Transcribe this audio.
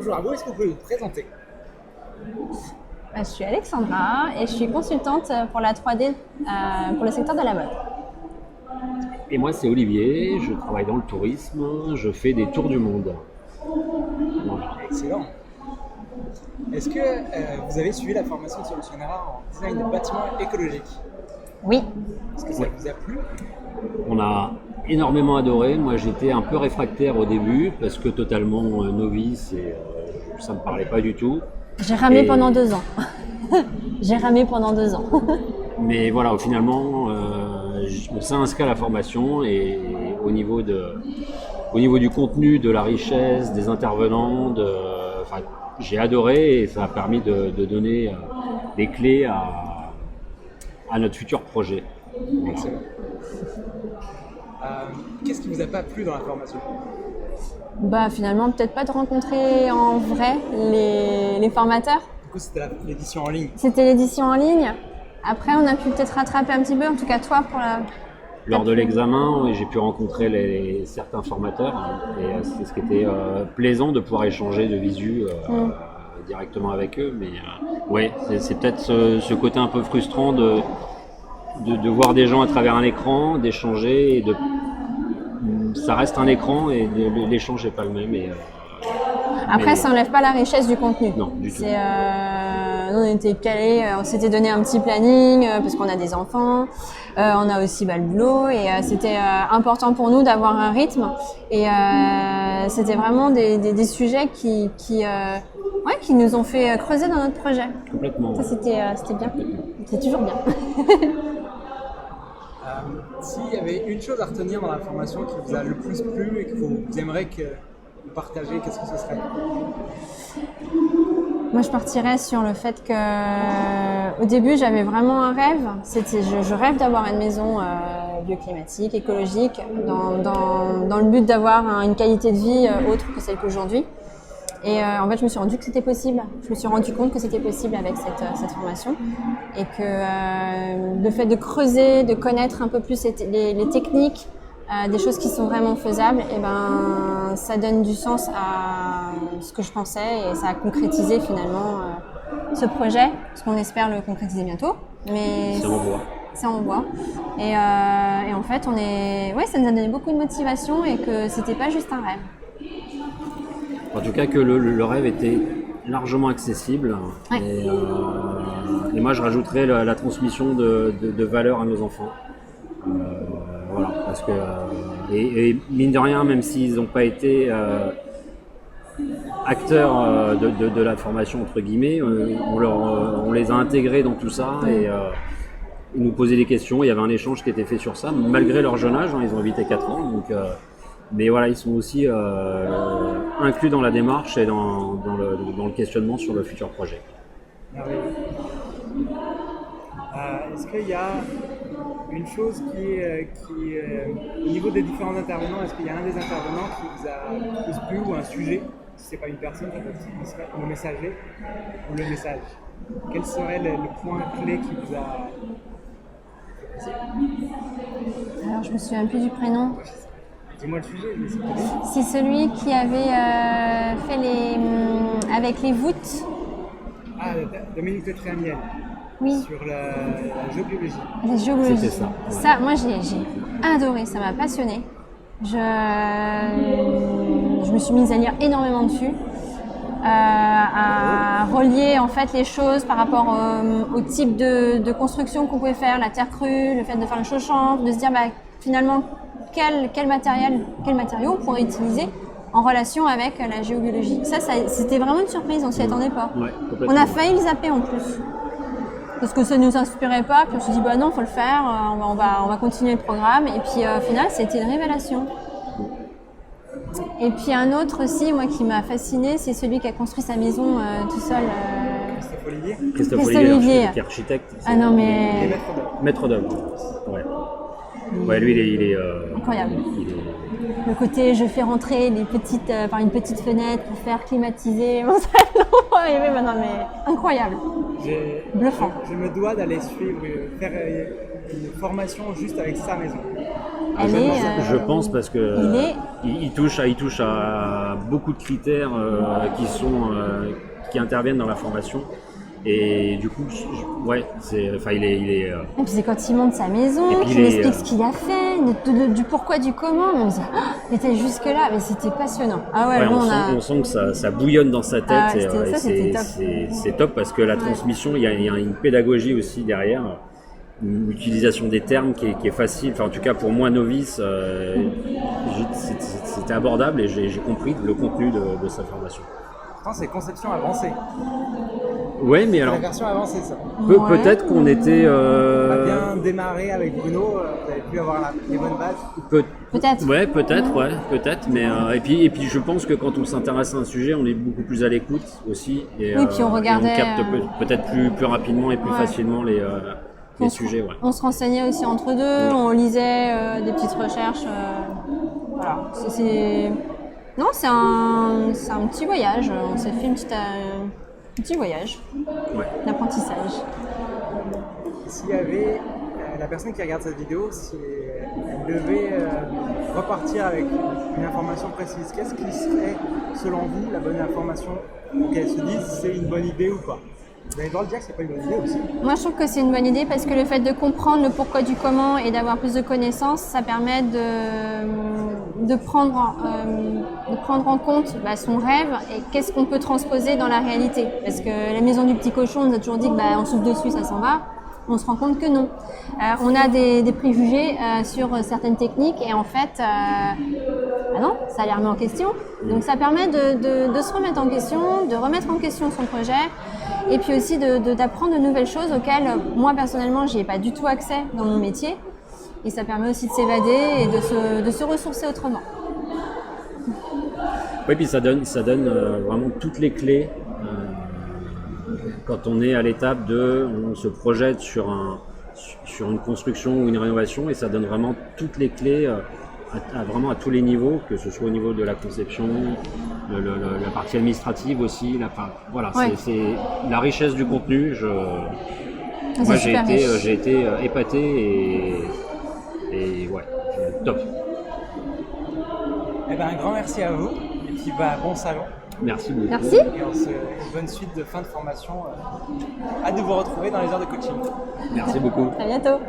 Bonjour à vous, est-ce que vous pouvez vous présenter? Je suis Alexandra et je suis consultante pour la 3D pour le secteur de la mode. Et moi, c'est Olivier, je travaille dans le tourisme, je fais des tours du monde. Voilà. Excellent. Est-ce que vous avez suivi la formation de Solutionnera en design de bâtiments écologiques? Oui, Est-ce que ça vous a plu? On a énormément adoré. Moi, j'étais un peu réfractaire au début parce que totalement novice et ça ne me parlait pas du tout. j'ai ramé Et- pendant 2 ans. J'ai ramé pendant 2 ans. Mais voilà, finalement, je me suis inscrit à la formation et au niveau du contenu, de la richesse, des intervenants, enfin, j'ai adoré et ça a permis de donner des clés à notre futur projet. Excellent. Qu'est-ce qui vous a pas plu dans la formation? Finalement, peut-être pas de rencontrer en vrai les formateurs. Du coup, c'était l'édition en ligne. C'était l'édition en ligne. Après, on a pu peut-être rattraper un petit peu, en tout cas toi, pour la... Lors de l'examen, oui, j'ai pu rencontrer certains formateurs et c'est ce qui était plaisant de pouvoir échanger de visu directement avec eux. Mais ouais, c'est peut-être ce côté un peu frustrant de voir des gens à travers un écran, d'échanger et ça reste un écran et l'échange n'est pas le même. Après, Mais- ça n'enlève pas la richesse du contenu. Non, du tout. Nous, on était calés, on s'était donné un petit planning parce qu'on a des enfants, on a aussi le boulot et c'était important pour nous d'avoir un rythme et c'était vraiment des sujets qui nous ont fait creuser dans notre projet. Complètement. Ça, c'était bien. C'est toujours bien. S'il y avait une chose à retenir dans la formation qui vous a le plus plu et que vous aimeriez que vous partagiez, qu'est-ce que ce serait? Moi, je partirais sur le fait que, au début, j'avais vraiment un rêve. Je rêve d'avoir une maison bioclimatique, écologique, dans le but d'avoir une qualité de vie autre que celle qu'aujourd'hui. Et en fait, je me suis rendu que c'était possible. Je me suis rendu compte que c'était possible avec cette formation et que le fait de creuser, de connaître un peu plus les techniques, des choses qui sont vraiment faisables, et ça donne du sens à ce que je pensais et ça a concrétisé finalement ce projet, parce qu'on espère le concrétiser bientôt. Mais C'est en voie. c'est en voie. Et en fait, ça nous a donné beaucoup de motivation et que c'était pas juste un rêve. En tout cas, que le rêve était largement accessible. Ouais. Et moi, je rajouterais la transmission de valeurs à nos enfants. Voilà, parce que et mine de rien, même s'ils n'ont pas été acteurs de la formation entre guillemets, on les a intégrés dans tout ça et ils nous posaient des questions. Il y avait un échange qui était fait sur ça, malgré leur jeune âge. Ils ont 8 et 4 ans, donc. Mais voilà, ils sont aussi inclus dans la démarche et dans le questionnement sur le futur projet. Merveilleux. Est-ce qu'il y a une chose au niveau des différents intervenants, est-ce qu'il y a un des intervenants qui vous a plus plu ou un sujet? Si ce n'est pas une personne, ça peut être le messager ou le message. Quel serait le point clé qui vous a fait plaisir? Alors, je me souviens plus du prénom. Dis-moi le sujet, mais c'est pas C'est celui qui avait fait avec les voûtes. Dominique de Tréamiel, Oui, sur la géobiologie. les géologies. C'était ça, ouais. Ça, moi, j'ai adoré, ça m'a passionnée. Je me suis mise à lire énormément dessus, à relier en fait les choses par rapport au type de construction qu'on pouvait faire, la terre crue, le fait de faire le chaud-champ, de se dire finalement quel matériau on pourrait utiliser en relation avec la géobiologie. Ça c'était vraiment une surprise, on s'y attendait pas. Ouais, On complètement. a failli le zapper en plus. Parce que ça ne nous inspirait pas, puis on s'est dit non, faut le faire, on va continuer le programme. Et puis au final, c'était une révélation. Et puis un autre aussi, moi qui m'a fascinée, c'est celui qui a construit sa maison tout seul. Christophe Olivier, Christophe Christophe Olivier, Olivier. qui est architecte. Ah non les mais maîtres d'œuvre. Maître d'œuvre. Ouais. Ouais, lui, il est incroyable. Le côté je fais rentrer par une petite fenêtre pour faire climatiser mon salon. Non mais incroyable. Bluffant. Je me dois d'aller faire une formation juste avec sa maison. Elle est, Je pense parce que il touche à beaucoup de critères qui interviennent dans la formation. Et du coup, ouais, il est. Et puis c'est quand il monte sa maison, qu'il explique ce qu'il a fait, du pourquoi, du comment. On se dit, il était jusque là, mais c'était passionnant. Ah ouais, on sent que ça bouillonne dans sa tête. C'était top. C'est top parce que la transmission, il y a une pédagogie aussi derrière. Une utilisation des termes qui est facile, enfin en tout cas pour moi novice, c'était abordable et j'ai compris le contenu de sa formation. Pourtant c'est conception avancée. Ouais, mais alors. C'est la version avancée ça. Peut-être qu'on était. On a bien démarré avec Bruno, vous avez pu avoir les bonnes bases. Peut-être. Ouais, peut-être, mais et puis je pense que quand on s'intéresse à un sujet, on est beaucoup plus à l'écoute aussi. Et, puis on regardait. Et on capte peut-être plus rapidement et plus facilement les sujets. Ouais. On se renseignait aussi entre deux, on lisait des petites recherches. Voilà. Non, c'est un petit voyage. On s'est fait un petit voyage d'apprentissage. S'il y avait la personne qui regarde cette vidéo, si elle devait repartir avec une information précise, qu'est-ce qui serait, selon vous, la bonne information pour qu'elle se dise c'est une bonne idée ou pas? Vous allez devoir le dire que c'est pas une bonne idée aussi. Moi, je trouve que c'est une bonne idée parce que le fait de comprendre le pourquoi du comment et d'avoir plus de connaissances, ça permet de prendre en compte son rêve et qu'est-ce qu'on peut transposer dans la réalité. Parce que la maison du petit cochon, on nous a toujours dit que on souffle dessus, ça s'en va. On se rend compte que non. On a des préjugés sur certaines techniques et en fait, non, ça les remet en question. Donc ça permet de se remettre en question, de remettre en question son projet et puis aussi d'apprendre de nouvelles choses auxquelles moi personnellement j'y ai pas du tout accès dans mon métier et ça permet aussi de s'évader et de se ressourcer autrement. Oui, puis ça donne vraiment toutes les clés quand on est à l'étape on se projette sur une construction ou une rénovation et ça donne vraiment toutes les clés vraiment à tous les niveaux, que ce soit au niveau de la conception, la partie administrative aussi, c'est la richesse du contenu. Moi j'ai été épaté et top. Eh ben, un grand merci à vous et puis bon salon. Merci beaucoup. Merci. Et une bonne suite de fin de formation. Hâte de vous retrouver dans les heures de coaching. Merci beaucoup. À bientôt.